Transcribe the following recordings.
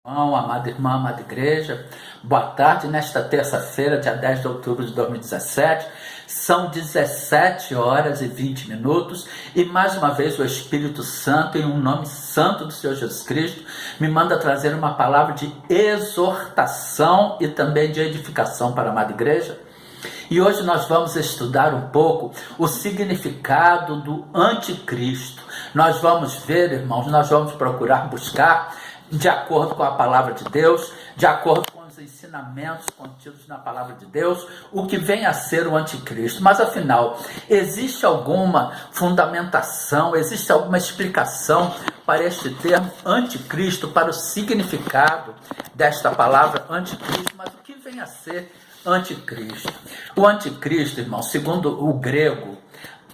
Irmão, amada irmã, amada igreja, boa tarde. Nesta terça-feira, dia 10 de outubro de 2017, são 17 horas e 20 minutos e mais uma vez o Espírito Santo, em um nome santo do Senhor Jesus Cristo, me manda trazer uma palavra de exortação e também de edificação para a amada igreja. E hoje nós vamos estudar um pouco o significado do anticristo. Nós vamos ver, irmãos, nós vamos procurar buscar, de acordo com a palavra de Deus, de acordo com os ensinamentos contidos na palavra de Deus, o que vem a ser o anticristo. Mas afinal, existe alguma fundamentação, existe alguma explicação para este termo anticristo, para o significado desta palavra anticristo? Mas o que vem a ser anticristo? O anticristo, irmão, segundo o grego,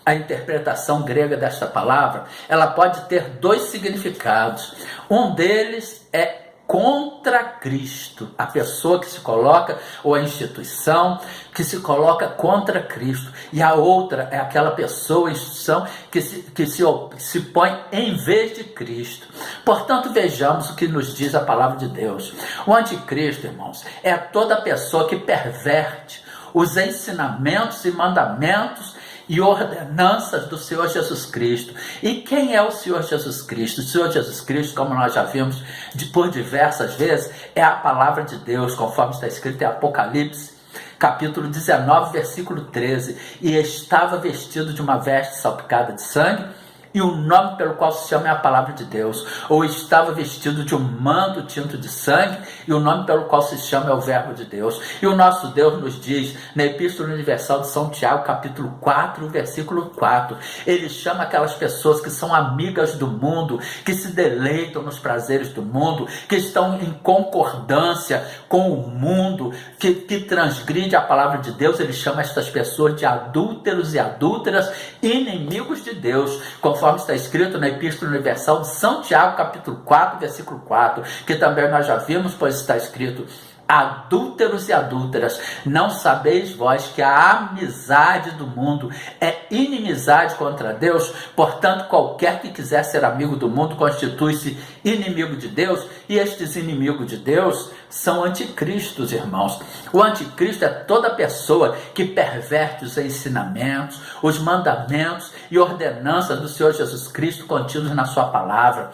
a interpretação grega desta palavra, ela pode ter dois significados. Um deles é contra Cristo, a pessoa que se coloca, ou a instituição que se coloca contra Cristo. E a outra é aquela pessoa, a instituição que se põe em vez de Cristo. Portanto, vejamos o que nos diz a palavra de Deus. O anticristo, irmãos, é toda pessoa que perverte os ensinamentos e mandamentos e ordenanças do Senhor Jesus Cristo. E quem é o Senhor Jesus Cristo? O Senhor Jesus Cristo, como nós já vimos por diversas vezes, é a palavra de Deus, conforme está escrito em Apocalipse, capítulo 19, versículo 13. E estava vestido de uma veste salpicada de sangue, e o nome pelo qual se chama é a palavra de Deus. Ou estava vestido de um manto tinto de sangue, e o nome pelo qual se chama é o verbo de Deus. E o nosso Deus nos diz, na Epístola Universal de São Tiago, capítulo 4, versículo 4, ele chama aquelas pessoas que são amigas do mundo, que se deleitam nos prazeres do mundo, que estão em concordância com o mundo, que transgride a palavra de Deus. Ele chama estas pessoas de adúlteros e adúlteras, inimigos de Deus, conforme está escrito na Epístola Universal de São Tiago, capítulo 4, versículo 4, que também nós já vimos, pois está escrito: adúlteros e adúlteras, não sabeis vós que a amizade do mundo é inimizade contra Deus? Portanto, qualquer que quiser ser amigo do mundo constitui-se inimigo de Deus, e estes inimigos de Deus são anticristos, irmãos. O anticristo é toda pessoa que perverte os ensinamentos, os mandamentos e ordenanças do Senhor Jesus Cristo contidos na sua palavra.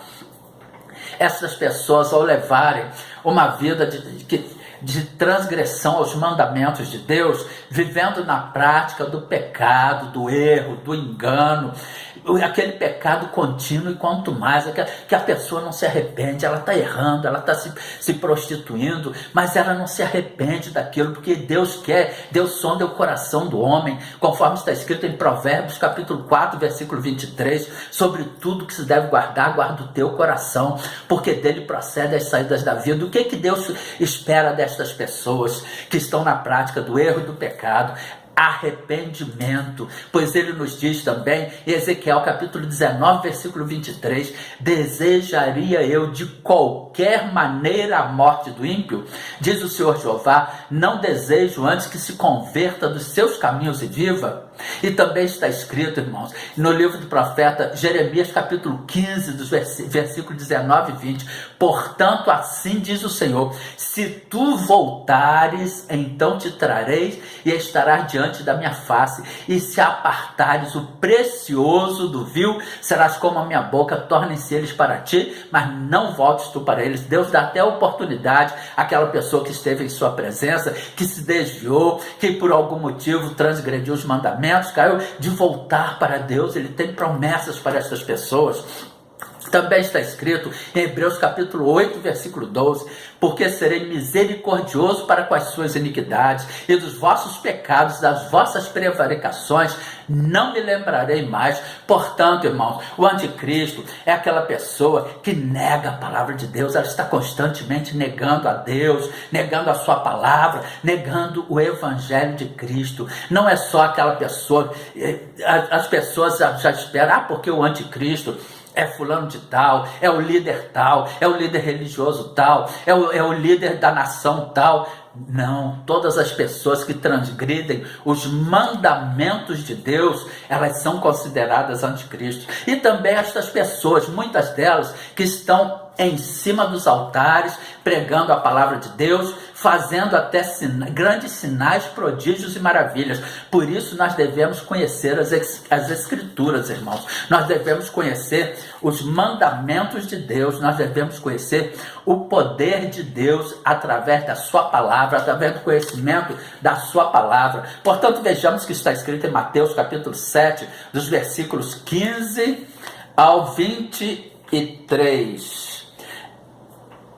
Essas pessoas, ao levarem uma vida de transgressão aos mandamentos de Deus, vivendo na prática do pecado, do erro, do engano, aquele pecado contínuo, e quanto mais que a pessoa não se arrepende, ela está errando, ela está se prostituindo, mas ela não se arrepende daquilo, porque Deus quer, Deus sonda o coração do homem, conforme está escrito em Provérbios capítulo 4, versículo 23, sobre tudo que se deve guardar, guarda o teu coração, porque dele procede as saídas da vida. O que Deus espera destas pessoas que estão na prática do erro e do pecado? Arrependimento, pois ele nos diz também em Ezequiel capítulo 19, versículo 23, desejaria eu de qualquer maneira a morte do ímpio? Diz o Senhor Jeová, não desejo antes que se converta dos seus caminhos e viva. E também está escrito, irmãos, no livro do profeta Jeremias capítulo 15, dos versículos 19 e 20, portanto assim diz o Senhor, se tu voltares, então te trarei e estarás diante da minha face, e se apartares o precioso do vil, serás como a minha boca, tornem-se eles para ti, mas não voltes tu para eles. Deus dá até a oportunidade àquela pessoa que esteve em sua presença, que se desviou, que por algum motivo transgrediu os mandamentos, caiu, de voltar para Deus. Ele tem promessas para essas pessoas. Também está escrito em Hebreus capítulo 8, versículo 12, porque serei misericordioso para com as suas iniquidades, e dos vossos pecados, das vossas prevaricações, não me lembrarei mais. Portanto, irmãos, o anticristo é aquela pessoa que nega a palavra de Deus, ela está constantemente negando a Deus, negando a sua palavra, negando o evangelho de Cristo. Não é só aquela pessoa, as pessoas já esperam, porque o anticristo é fulano de tal, é o líder tal, é o líder religioso tal, é o líder da nação tal. Não, todas as pessoas que transgridem os mandamentos de Deus, elas são consideradas anticristos. E também estas pessoas, muitas delas, que estão em cima dos altares, pregando a palavra de Deus, fazendo até grandes sinais, prodígios e maravilhas. Por isso nós devemos conhecer as Escrituras, irmãos. Nós devemos conhecer os mandamentos de Deus, nós devemos conhecer o poder de Deus através da sua palavra, através do conhecimento da sua palavra. Portanto, vejamos que está escrito em Mateus capítulo 7, dos versículos 15 ao 23.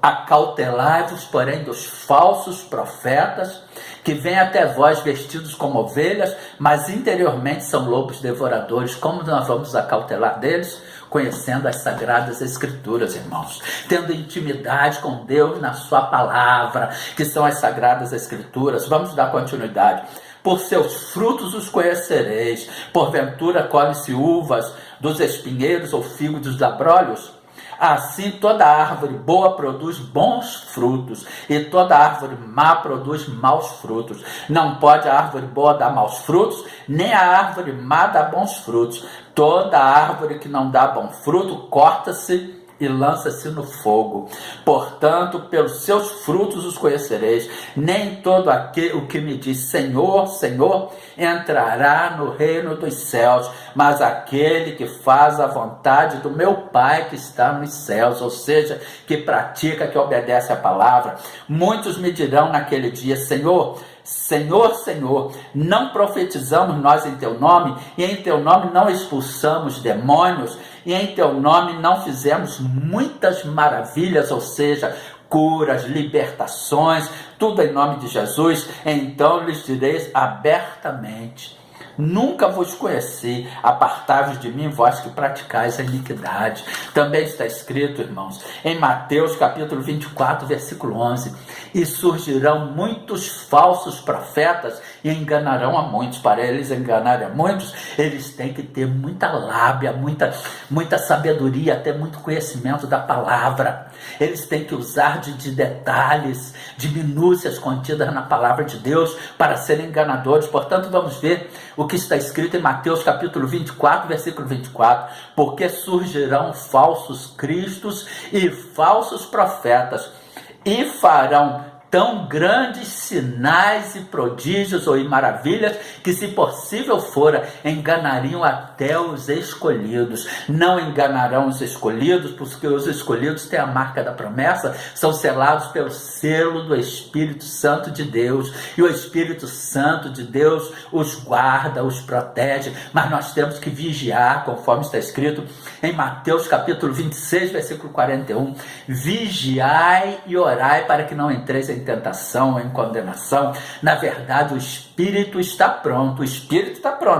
Acautelai-vos, porém, dos falsos profetas, que vêm até vós vestidos como ovelhas, mas interiormente são lobos devoradores. Como nós vamos acautelar deles? Conhecendo as Sagradas Escrituras, irmãos. Tendo intimidade com Deus na sua palavra, que são as Sagradas Escrituras. Vamos dar continuidade. Por seus frutos os conhecereis. Porventura colhe-se uvas dos espinheiros ou figos dos abrolhos? Assim toda árvore boa produz bons frutos, e toda árvore má produz maus frutos. Não pode a árvore boa dar maus frutos, nem a árvore má dar bons frutos. Toda árvore que não dá bom fruto, corta-se e lança-se no fogo. Portanto, pelos seus frutos os conhecereis. Nem todo aquele o que me diz Senhor, Senhor, entrará no reino dos céus, mas aquele que faz a vontade do meu Pai que está nos céus, ou seja, que pratica, que obedece a palavra. Muitos me dirão naquele dia, Senhor, Senhor, Senhor, não profetizamos nós em teu nome, e em teu nome não expulsamos demônios, e em teu nome não fizemos muitas maravilhas, ou seja, curas, libertações, tudo em nome de Jesus? Então lhes direis abertamente: nunca vos conheci, apartai-vos de mim, vós que praticais a iniquidade. Também está escrito, irmãos, em Mateus capítulo 24, versículo 11: e surgirão muitos falsos profetas e enganarão a muitos. Para eles enganarem a muitos, eles têm que ter muita lábia, muita sabedoria, até muito conhecimento da palavra. Eles têm que usar de detalhes, de minúcias contidas na palavra de Deus para serem enganadores. Portanto, vamos ver o que está escrito em Mateus capítulo 24, versículo 24. Porque surgirão falsos cristos e falsos profetas, e farão tão grandes sinais e prodígios ou maravilhas, que se possível fora, enganariam até os escolhidos. Não enganarão os escolhidos, porque os escolhidos têm a marca da promessa, são selados pelo selo do Espírito Santo de Deus, e o Espírito Santo de Deus os guarda, os protege. Mas nós temos que vigiar, conforme está escrito em Mateus capítulo 26, versículo 41, vigiai e orai para que não entreis em tentação, em condenação. Na verdade, o espírito está pronto,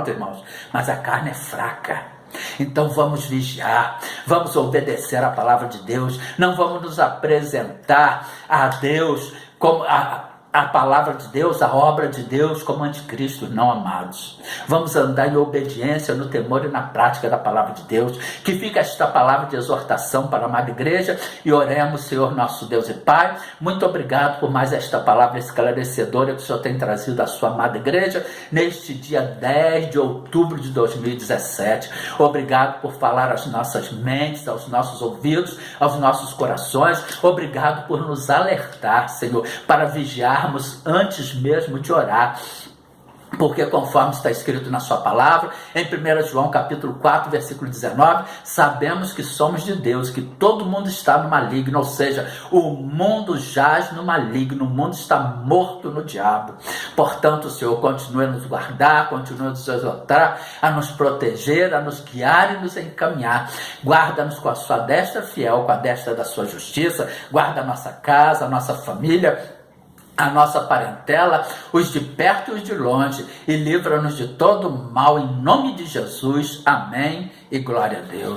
irmãos, mas a carne é fraca. Então vamos vigiar, vamos obedecer a palavra de Deus, não vamos nos apresentar a Deus como a palavra de Deus, a obra de Deus como anticristo, não, amados. Vamos andar em obediência, no temor e na prática da palavra de Deus. Que fica esta palavra de exortação para a amada igreja, e oremos, Senhor nosso Deus e Pai. Muito obrigado por mais esta palavra esclarecedora que o Senhor tem trazido à sua amada igreja neste dia 10 de outubro de 2017. Obrigado por falar às nossas mentes, aos nossos ouvidos, aos nossos corações. Obrigado por nos alertar, Senhor, para vigiar antes mesmo de orar. Porque conforme está escrito na sua palavra, em 1 João capítulo 4, versículo 19, sabemos que somos de Deus, que todo mundo está no maligno, ou seja, o mundo jaz no maligno, o mundo está morto no diabo. Portanto, o Senhor continue a nos guardar, continue a nos exortar, a nos proteger, a nos guiar e nos encaminhar. Guarda-nos com a sua destra fiel, com a destra da sua justiça. Guarda a nossa casa, a nossa família, a nossa parentela, os de perto e os de longe, e livra-nos de todo mal, em nome de Jesus. Amém e glória a Deus.